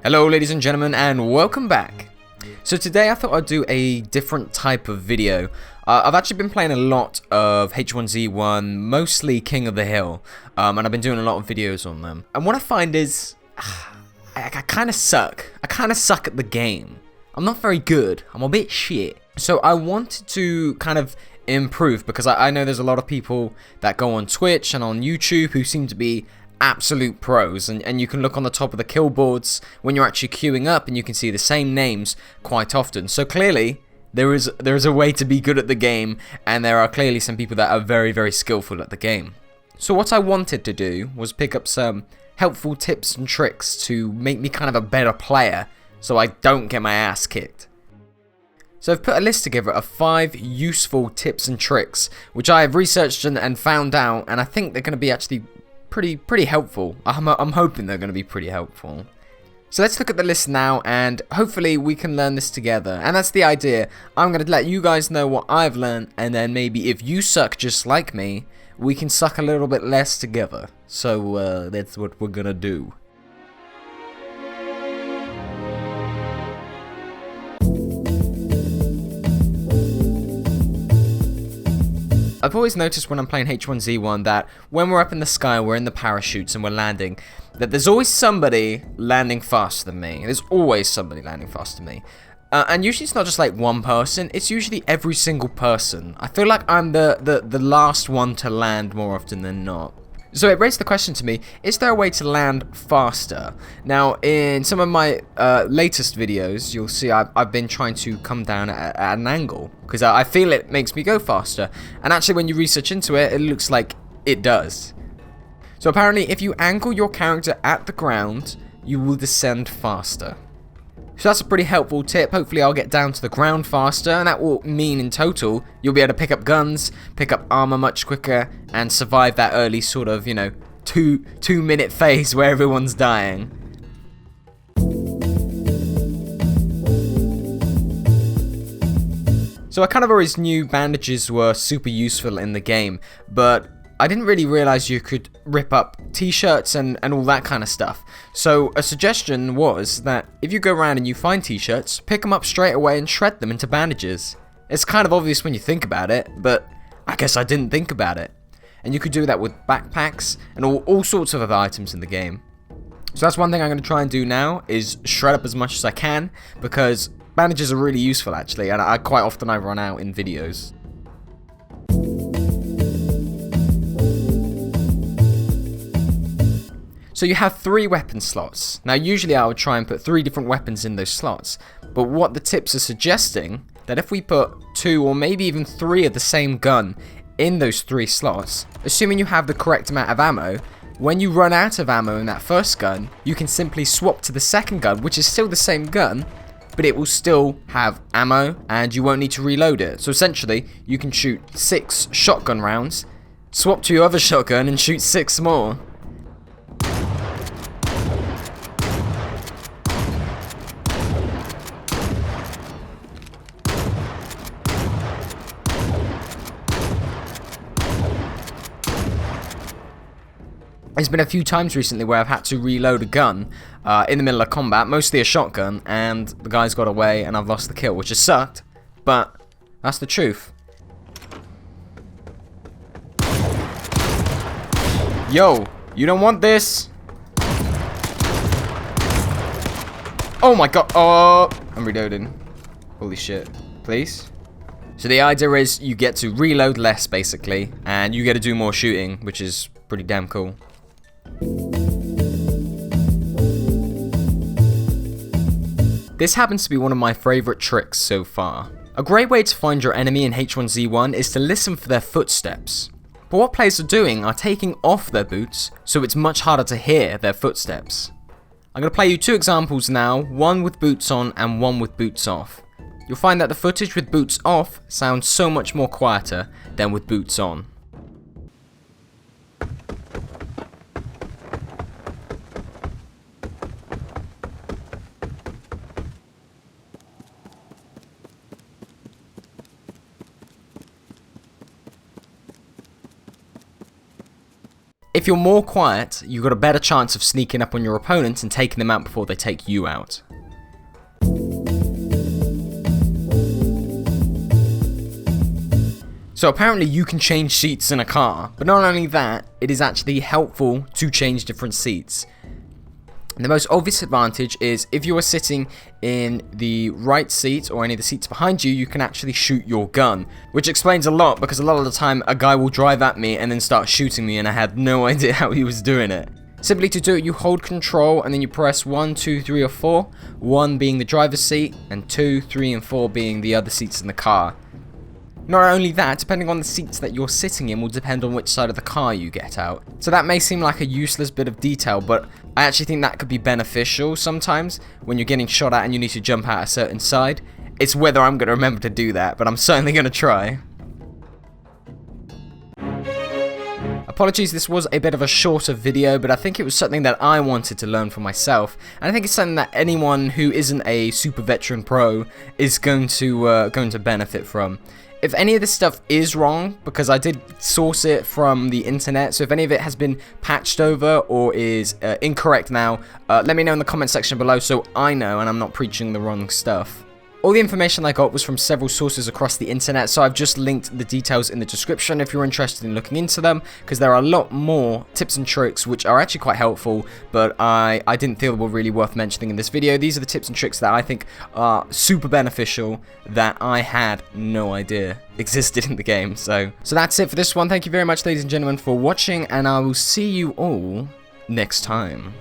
Hello ladies and gentlemen, and welcome back. So today I thought I'd do a different type of video. I've actually been playing a lot of H1Z1, mostly King of the Hill, and I've been doing a lot of videos on them. And what I find is, I kind of suck. I kind of suck at the game. I'm not very good. I'm a bit shit. So I wanted to kind of improve, because I know there's a lot of people that go on Twitch and on YouTube who seem to be absolute pros, and you can look on the top of the kill boards when you're actually queuing up and you can see the same names quite often. So clearly there is a way to be good at the game, and there are clearly some people that are very, very skillful at the game. So what I wanted to do was pick up some helpful tips and tricks to make me kind of a better player so I don't get my ass kicked. So I've put a list together of 5 useful tips and tricks which I have researched and found out, and I think they're going to be actually pretty helpful. I'm hoping they're going to be pretty helpful. So let's look at the list now, and hopefully we can learn this together. And that's the idea. I'm going to let you guys know what I've learned, and then maybe if you suck just like me, we can suck a little bit less together. So that's what we're going to do. I've always noticed when I'm playing H1Z1 that when we're up in the sky, we're in the parachutes and we're landing, that there's always somebody landing faster than me. There's always somebody landing faster than me. And usually it's not just like one person, it's usually every single person. I feel like I'm the last one to land more often than not. So it raised the question to me, is there a way to land faster? Now, in some of my latest videos, you'll see I've been trying to come down at an angle, because I feel it makes me go faster. And actually, when you research into it, it looks like it does. So apparently, if you angle your character at the ground, you will descend faster. So that's a pretty helpful tip. Hopefully I'll get down to the ground faster, and that will mean in total you'll be able to pick up guns, pick up armor much quicker, and survive that early sort of, you know, two minute phase where everyone's dying. So I kind of always knew bandages were super useful in the game, but I didn't really realize you could rip up t-shirts and all that kind of stuff. So a suggestion was that if you go around and you find t-shirts, pick them up straight away and shred them into bandages. It's kind of obvious when you think about it, but I guess I didn't think about it. And you could do that with backpacks and all sorts of other items in the game. So that's one thing I'm going to try and do now, is shred up as much as I can, because bandages are really useful actually, and quite often I run out in videos. So you have 3 weapon slots. Now usually I would try and put 3 different weapons in those slots, but what the tips are suggesting, that if we put 2 or maybe even 3 of the same gun in those 3 slots, assuming you have the correct amount of ammo, when you run out of ammo in that first gun, you can simply swap to the second gun, which is still the same gun, but it will still have ammo and you won't need to reload it. So essentially you can shoot 6 shotgun rounds, swap to your other shotgun and shoot 6 more. There's been a few times recently where I've had to reload a gun in the middle of combat, mostly a shotgun, and the guy's got away and I've lost the kill, which has sucked, but that's the truth. Yo, you don't want this? Oh my god, oh, I'm reloading. Holy shit, please? So the idea is you get to reload less basically, and you get to do more shooting, which is pretty damn cool. This happens to be one of my favourite tricks so far. A great way to find your enemy in H1Z1 is to listen for their footsteps. But what players are doing are taking off their boots, so it's much harder to hear their footsteps. I'm going to play you 2 examples now, one with boots on and one with boots off. You'll find that the footage with boots off sounds so much more quieter than with boots on. if you're more quiet, you've got a better chance of sneaking up on your opponent and taking them out before they take you out. So apparently you can change seats in a car, but not only that, it is actually helpful to change different seats. And the most obvious advantage is if you are sitting in the right seat or any of the seats behind you, you can actually shoot your gun, which explains a lot because a lot of the time a guy will drive at me and then start shooting me and I had no idea how he was doing it. Simply to do it, you hold control and then you press 1, 2, 3 or 4, 1 being the driver's seat and 2, 3 and 4 being the other seats in the car. Not only that, depending on the seats that you're sitting in will depend on which side of the car you get out. So that may seem like a useless bit of detail, but I actually think that could be beneficial sometimes when you're getting shot at and you need to jump out a certain side. It's whether I'm going to remember to do that, but I'm certainly going to try. Apologies, this was a bit of a shorter video, but I think it was something that I wanted to learn for myself, and I think it's something that anyone who isn't a super veteran pro is going to benefit from. If any of this stuff is wrong, because I did source it from the internet, so if any of it has been patched over or is incorrect now, let me know in the comment section below so I know and I'm not preaching the wrong stuff. All the information I got was from several sources across the internet, so I've just linked the details in the description if you're interested in looking into them, because there are a lot more tips and tricks which are actually quite helpful, but I didn't feel were really worth mentioning in this video. These are the tips and tricks that I think are super beneficial that I had no idea existed in the game. So that's it for this one. Thank you very much, ladies and gentlemen, for watching, and I will see you all next time.